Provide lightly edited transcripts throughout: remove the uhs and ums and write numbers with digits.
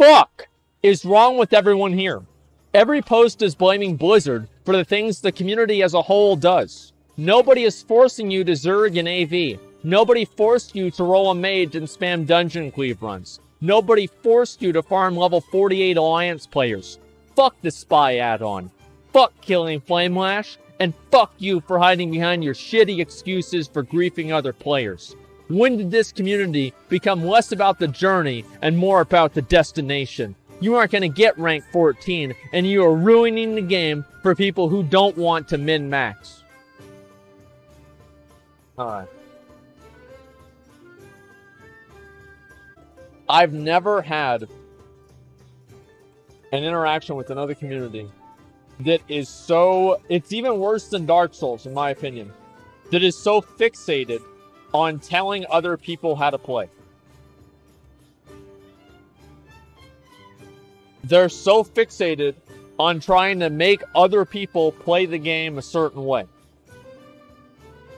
fuck is wrong with everyone here? Every post is blaming Blizzard for the things the community as a whole does. Nobody is forcing you to Zerg and AV. Nobody forced you to roll a mage and spam dungeon cleave runs. Nobody forced you to farm level 48 Alliance players. Fuck the spy add-on. Fuck killing Flamelash. And fuck you for hiding behind your shitty excuses for griefing other players. When did this community become less about the journey and more about the destination? You aren't going to get rank 14, and you are ruining the game for people who don't want to min-max. Alright. I've never had an interaction with another community that is so... It's even worse than Dark Souls, in my opinion. That is so fixated on telling other people how to play. They're so fixated on trying to make other people play the game a certain way.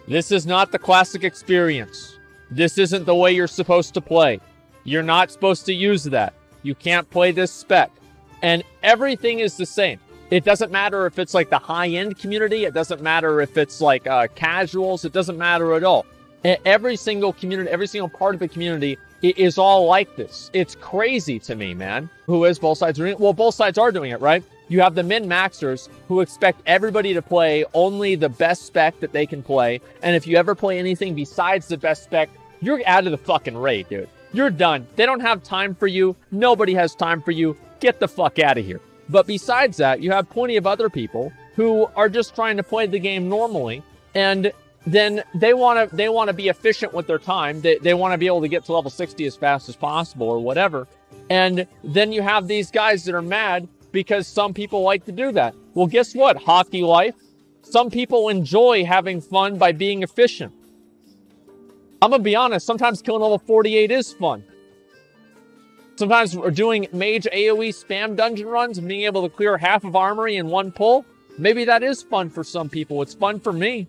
This is not the classic experience. This isn't the way you're supposed to play. You're not supposed to use that. You can't play this spec. And everything is the same. It doesn't matter if it's like the high-end community. It doesn't matter if it's like casuals. It doesn't matter at all. Every single community, every single part of the community is all like this. It's crazy to me, man. Who is both sides doing it? Well, both sides are doing it, right? You have the min-maxers who expect everybody to play only the best spec that they can play. And if you ever play anything besides the best spec, you're out of the fucking raid, dude. You're done. They don't have time for you. Nobody has time for you. Get the fuck out of here. But besides that, you have plenty of other people who are just trying to play the game normally, and then they want to be efficient with their time. They want to be able to get to level 60 as fast as possible or whatever. And then you have these guys that are mad because some people like to do that. Well, guess what? Hockey life. Some people enjoy having fun by being efficient. I'm going to be honest, sometimes killing level 48 is fun. Sometimes we're doing mage AoE spam dungeon runs and being able to clear half of armory in one pull. Maybe that is fun for some people. It's fun for me.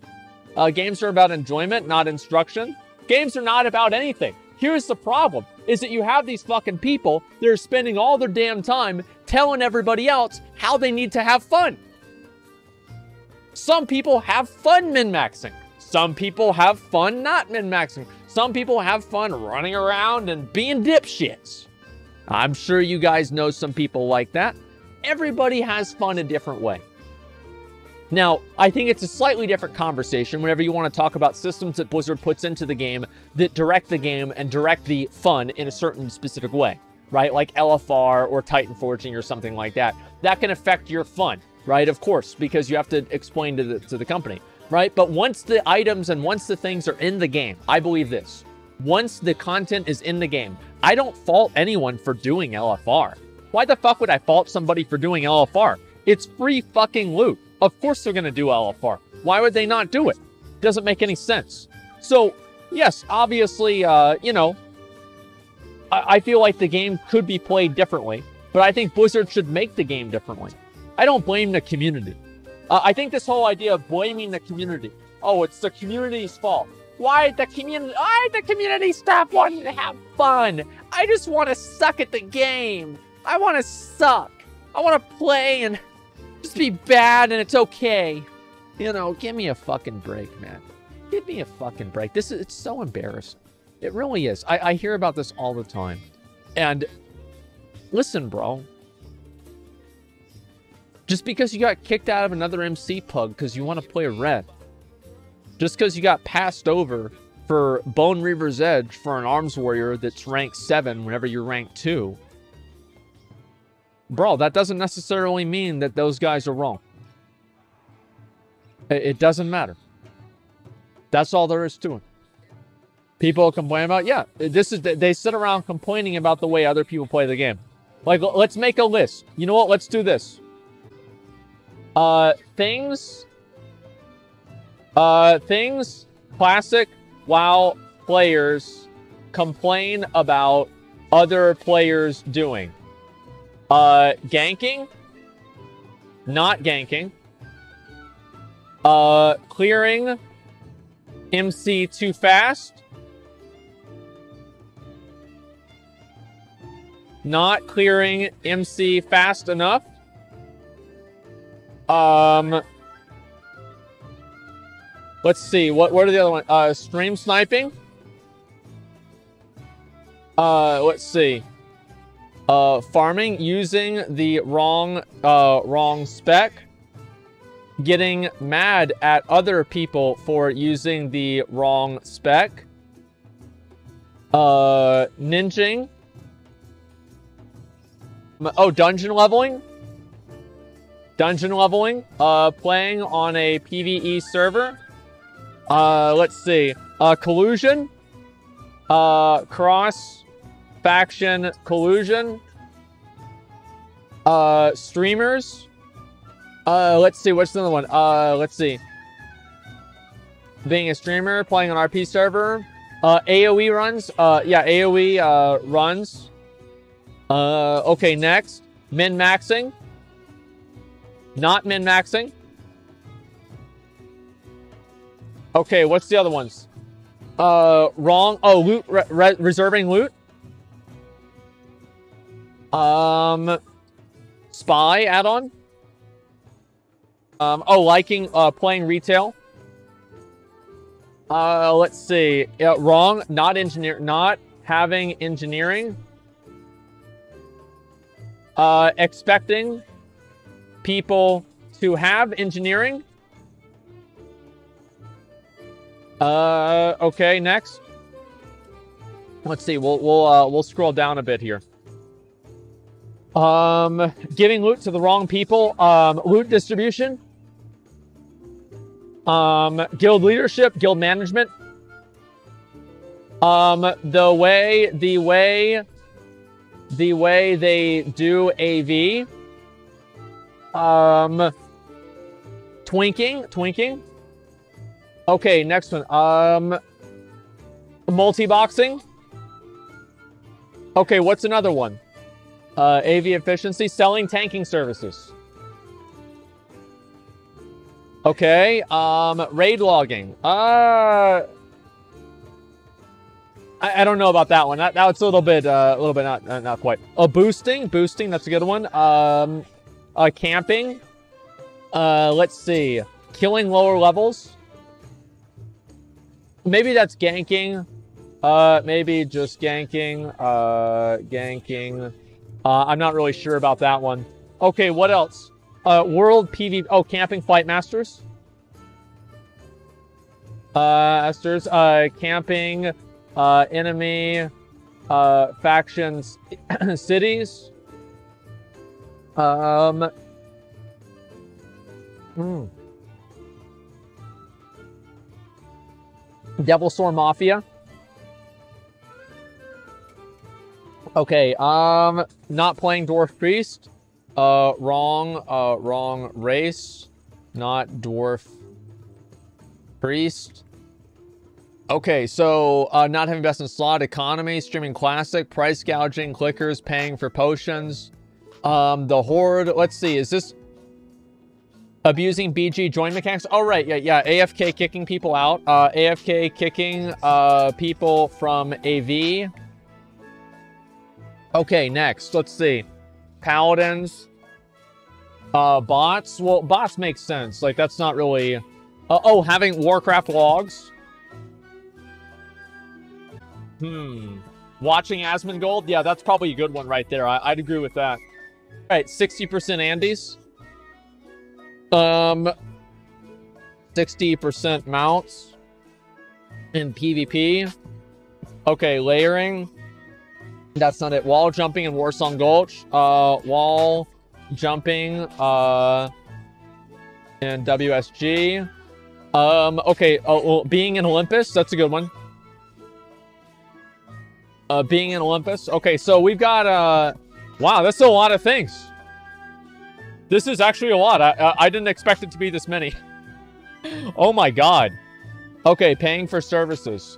Games are about enjoyment, not instruction. Games are not about anything. Here's the problem, is that you have these fucking people that are spending all their damn time telling everybody else how they need to have fun. Some people have fun min-maxing. Some people have fun not min-maxing. Some people have fun running around and being dipshits. I'm sure you guys know some people like that. Everybody has fun a different way. Now, I think it's a slightly different conversation whenever you want to talk about systems that Blizzard puts into the game that direct the game and direct the fun in a certain specific way, right? Like LFR or Titan Forging or something like that. That can affect your fun, right? Of course, because you have to explain to the company, right? But once the items and once the things are in the game, I believe this. Once the content is in the game, I don't fault anyone for doing LFR. Why the fuck would I fault somebody for doing LFR? It's free fucking loot. Of course they're going to do LFR. Why would they not do it? Doesn't make any sense. So, yes, obviously, you know, I feel like the game could be played differently, but I think Blizzard should make the game differently. I don't blame the community. I think this whole idea of blaming the community, oh, it's the community's fault. Why the community stop wanting to have fun? I just want to suck at the game. I want to suck. I want to play and just be bad and it's okay. You know, give me a fucking break, man. Give me a fucking break. It's so embarrassing. It really is. I hear about this all the time. And listen, bro. Just because you got kicked out of another MC pug because you want to play red. Just because you got passed over for Bone Reaver's Edge for an Arms Warrior that's rank 7 whenever you're rank 2. Bro, that doesn't necessarily mean that those guys are wrong. It doesn't matter. That's all there is to it. People complain about, yeah, they sit around complaining about the way other people play the game. Like, let's make a list. You know what? Let's do this. Things classic WoW players complain about other players doing. Ganking. Not ganking. Clearing MC too fast. not clearing MC fast enough. Let's see. What are the other ones? Stream sniping. Let's see. Farming using the wrong spec. Getting mad at other people for using the wrong spec. Ninjing. Oh, dungeon leveling. Dungeon leveling. Playing on a PvE server. Let's see. Collusion. Cross faction collusion. Streamers. Let's see. What's the other one? Let's see. Being a streamer, playing on RP server. AoE runs. Yeah, AoE runs. Okay, next. Min-maxing. Not min-maxing. Okay, what's the other ones? Wrong. Oh, loot. Reserving loot. Spy add-on. Oh, liking, playing retail. Let's see. Wrong. Not having engineering. Expecting people to have engineering. Okay, next. Let's see. We'll scroll down a bit here. Giving loot to the wrong people. Loot distribution. Guild leadership, guild management. The way they do AV. Twinking. Okay, next one. Multi-boxing. Okay, what's another one? AV efficiency, selling tanking services. Okay, raid logging. I don't know about that one. That's a little bit not quite. Boosting, that's a good one. Camping. Let's see, killing lower levels. Maybe that's ganking. Maybe just ganking. Ganking. I'm not really sure about that one. Okay, what else? World PvP. Oh, camping fight masters. Camping, enemy, factions, cities. Devil Sword Mafia. Okay, not playing Dwarf Priest. Wrong race. Not Dwarf Priest. Okay, so, not having best in slot, economy, streaming classic, price gouging, clickers, paying for potions. The Horde, let's see, is this abusing BG join mechanics? Oh, right, yeah, AFK kicking people out. AFK kicking, people from AV. Okay, next, let's see. Paladins. Bots. Well, bots make sense. Like, that's not really... oh, having Warcraft logs. Watching Asmongold. Yeah, that's probably a good one right there. I'd agree with that. All right, 60% Andes. 60% mounts. In PvP. Okay, layering. That's not it. Wall jumping in Warsong Gulch. Wall jumping in WSG. Okay, being in Olympus. That's a good one. Being in Olympus. Okay, so we've got, wow, that's a lot of things. This is actually a lot. I didn't expect it to be this many. Oh my god. Okay, paying for services.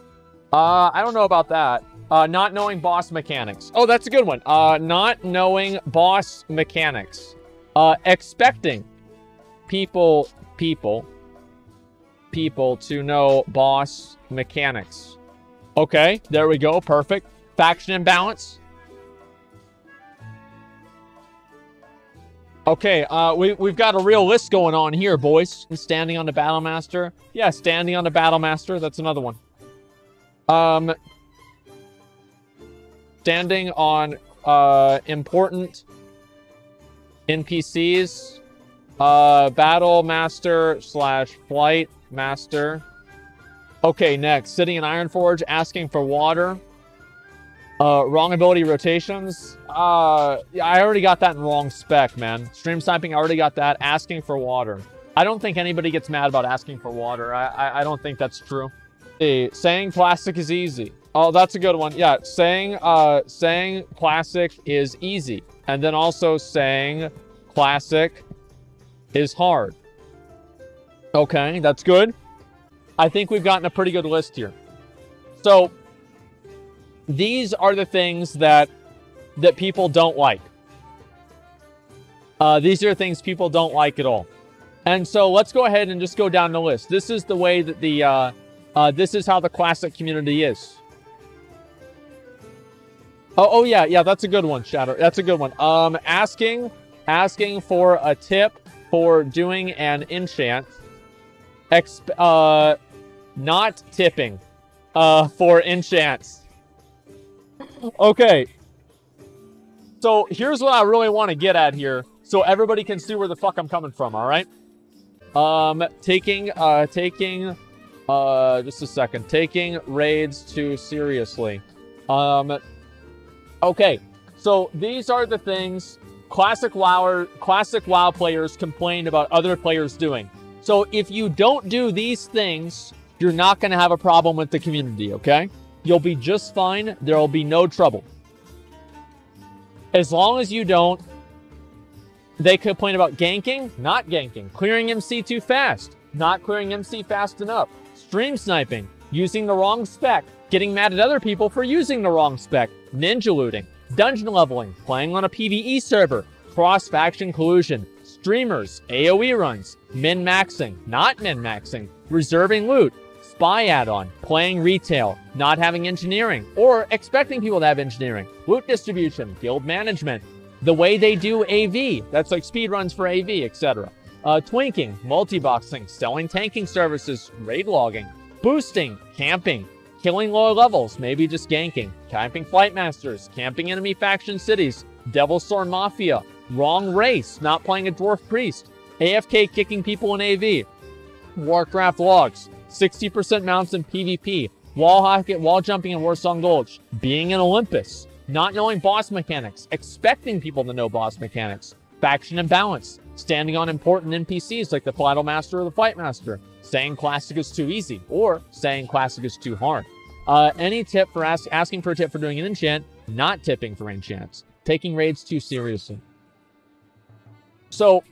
I don't know about that. Not knowing boss mechanics. Oh, that's a good one. Not knowing boss mechanics. Expecting people to know boss mechanics. Okay, there we go. Perfect. Faction imbalance. Okay, we've got a real list going on here, boys. Standing on the Battle Master. Yeah, standing on the Battle Master. That's another one. Standing on important NPCs. Battle Master / Flight Master. Okay, next. Sitting in Ironforge, asking for water. Wrong ability rotations. Yeah, I already got that in wrong spec, man. Stream sniping, I already got that. Asking for water. I don't think anybody gets mad about asking for water. I don't think that's true. Saying classic is easy. Oh, that's a good one. Yeah, saying classic is easy. And then also saying classic is hard. Okay, that's good. I think we've gotten a pretty good list here. So, these are the things that people don't like. These are things people don't like at all. And so let's go ahead and just go down the list. This is the way that this is how the classic community is. Oh yeah, that's a good one, Shadow. That's a good one. Asking for a tip for doing an enchant. Not tipping for enchants. Okay. So here's what I really want to get at here, so everybody can see where the fuck I'm coming from, all right? Taking just a second. Taking raids too seriously. Okay. So these are the things classic WoW players complain about other players doing. So if you don't do these things, you're not going to have a problem with the community, okay? You'll be just fine. There will be no trouble. As long as you don't. They complain about ganking, not ganking. Clearing MC too fast, not clearing MC fast enough. Stream sniping, using the wrong spec. Getting mad at other people for using the wrong spec. Ninja looting, dungeon leveling, playing on a PvE server. Cross-faction collusion. Streamers, AoE runs. Min-maxing, not min-maxing. Reserving loot. Spy add-on, playing retail, not having engineering, or expecting people to have engineering, loot distribution, guild management, the way they do AV, that's like speed runs for AV, etc. Twinking, multi-boxing, selling tanking services, raid logging, boosting, camping, killing lower levels, maybe just ganking, camping flight masters, camping enemy faction cities, Devil's Sword Mafia, wrong race, not playing a dwarf priest, AFK kicking people in AV, Warcraft logs, 60% mounts in PvP, wall jumping in Asmongold, being in Olympus, not knowing boss mechanics, expecting people to know boss mechanics, faction imbalance, standing on important NPCs like the Battle Master or the Fight Master, saying classic is too easy, or saying classic is too hard. Any tip for asking for a tip for doing an enchant, not tipping for enchants, taking raids too seriously. So,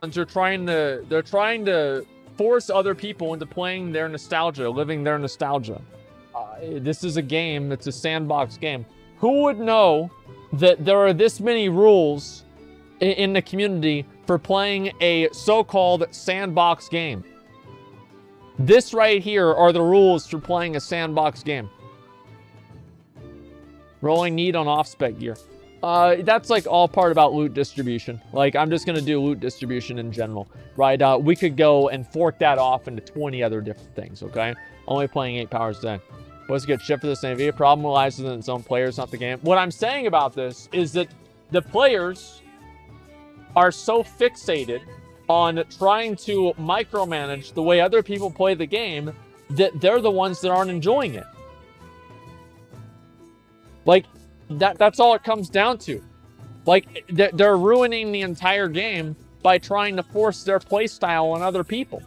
they're trying to force other people into playing their nostalgia, living their nostalgia. This is a game, it's a sandbox game. Who would know that there are this many rules in the community for playing a so-called sandbox game? This right here are the rules for playing a sandbox game. Rolling need on off-spec gear. That's like all part about loot distribution. Like, I'm just gonna do loot distribution in general, right? We could go and fork that off into 20 other different things, okay? Only playing 8 powers a day. What's a good ship for this AV? Problem lies in its own players, not the game. What I'm saying about this is that the players are so fixated on trying to micromanage the way other people play the game that they're the ones that aren't enjoying it. Like, that's all it comes down to. Like, they're ruining the entire game by trying to force their playstyle on other people.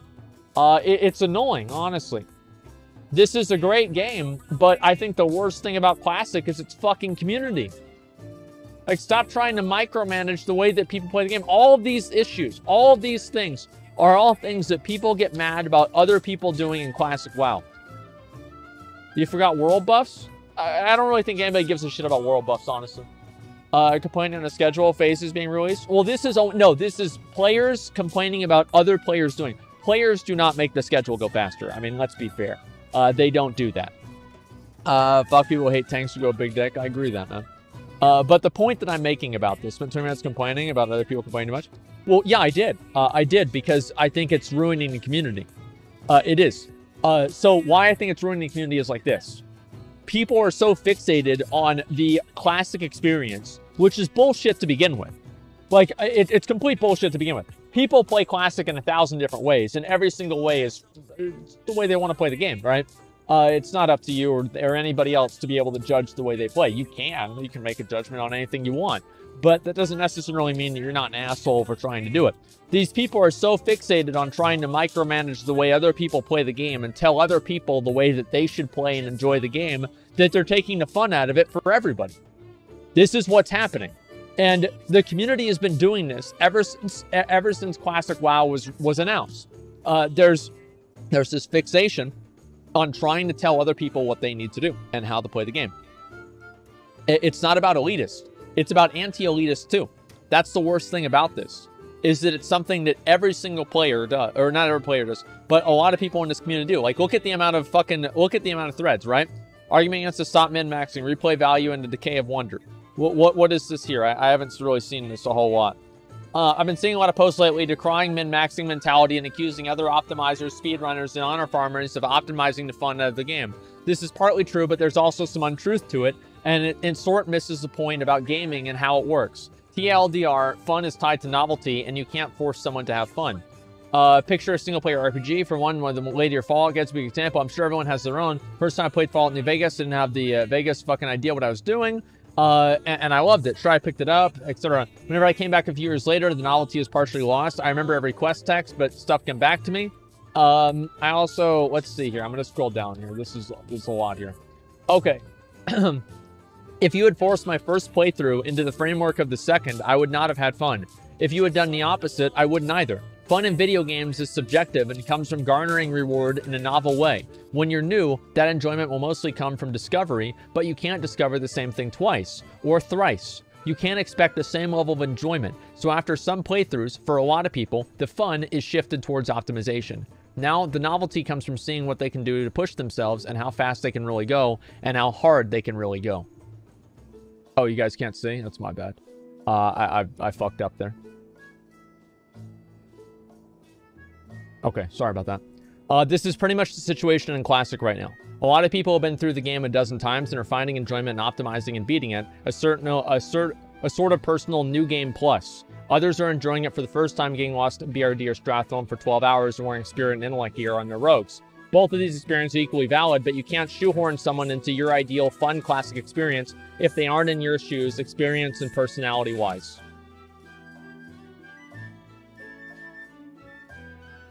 It's annoying, honestly. This is a great game, but I think the worst thing about Classic is its fucking community. Like, stop trying to micromanage the way that people play the game. All of these issues, all of these things are all things that people get mad about other people doing in Classic WoW. You forgot world buffs? I don't really think anybody gives a shit about world buffs, honestly. Complaining on the schedule, phases being released. Well, this is players complaining about other players doing. Players do not make the schedule go faster. I mean, let's be fair. They don't do that. Fuck people who hate tanks who go big deck. I agree with that, man. But the point that I'm making about this, spent 20 minutes complaining about other people complaining too much. Well, yeah, I did. I did because I think it's ruining the community. It is. So why I think it's ruining the community is like this. People are so fixated on the classic experience, which is bullshit to begin with. Like, it's complete bullshit to begin with. People play classic in 1,000 different ways, and every single way is the way they want to play the game, right? It's not up to you or anybody else to be able to judge the way they play. You can make a judgment on anything you want, but that doesn't necessarily mean that you're not an asshole for trying to do it. These people are so fixated on trying to micromanage the way other people play the game and tell other people the way that they should play and enjoy the game that they're taking the fun out of it for everybody. This is what's happening. And the community has been doing this ever since Classic WoW was announced. There's this fixation on trying to tell other people what they need to do and how to play the game. It's not about elitists. It's about anti-elitists too. That's the worst thing about this, is that it's something that every single player does, or not every player does, but a lot of people in this community do. Like, look at the amount of threads, right? Argument against the stop min-maxing, replay value, and the decay of wonder. What is this here? I haven't really seen this a whole lot. I've been seeing a lot of posts lately decrying min-maxing mentality and accusing other optimizers, speedrunners, and honor farmers of optimizing the fun of the game. This is partly true, but there's also some untruth to it, and it in sort misses the point about gaming and how it works. TLDR, fun is tied to novelty, and you can't force someone to have fun. Picture a single-player RPG. For one of the later Fallout gets a big example. I'm sure everyone has their own. First time I played Fallout in New Vegas, didn't have the Vegas fucking idea what I was doing. And I loved it. Sure, I picked it up, etc. Whenever I came back a few years later, the novelty is partially lost. I remember every quest text, but stuff came back to me. I also, let's see here. I'm going to scroll down here. This is a lot here. Okay. If you had forced my first playthrough into the framework of the second, I would not have had fun. If you had done the opposite, I wouldn't either. Fun in video games is subjective and comes from garnering reward in a novel way. When you're new, that enjoyment will mostly come from discovery, but you can't discover the same thing twice or thrice. You can't expect the same level of enjoyment, so after some playthroughs, for a lot of people, the fun is shifted towards optimization. Now, the novelty comes from seeing what they can do to push themselves and how fast they can really go and how hard they can really go. Oh, you guys can't see? That's my bad. I fucked up there. Okay, sorry about that. This is pretty much the situation in Classic right now. A lot of people have been through the game a dozen times and are finding enjoyment in optimizing and beating it, a sort of personal new game plus. Others are enjoying it for the first time, getting lost in BRD or Stratholme for 12 hours and wearing Spirit and Intellect gear on their rogues. Both of these experiences are equally valid, but you can't shoehorn someone into your ideal fun Classic experience if they aren't in your shoes, experience and personality-wise.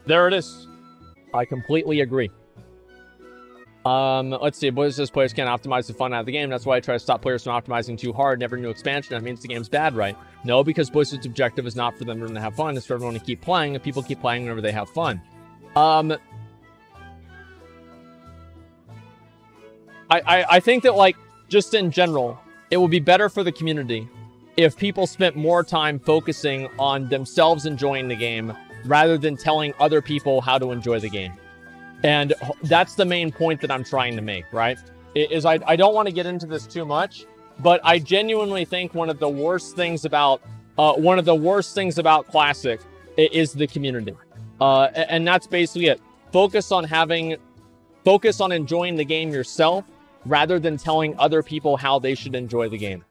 There it is. I completely agree. Let's see. Boys says players can't optimize the fun out of the game. That's why I try to stop players from optimizing too hard. Never new expansion. That means the game's bad, right? No, because Blizzard's objective is not for them to have fun. It's for everyone to keep playing, and people keep playing whenever they have fun. I think that, like, just in general, it would be better for the community if people spent more time focusing on themselves enjoying the game rather than telling other people how to enjoy the game. And that's the main point that I'm trying to make, right? I don't want to get into this too much, but I genuinely think one of the worst things about Classic is the community. And that's basically it. Focus on enjoying the game yourself rather than telling other people how they should enjoy the game.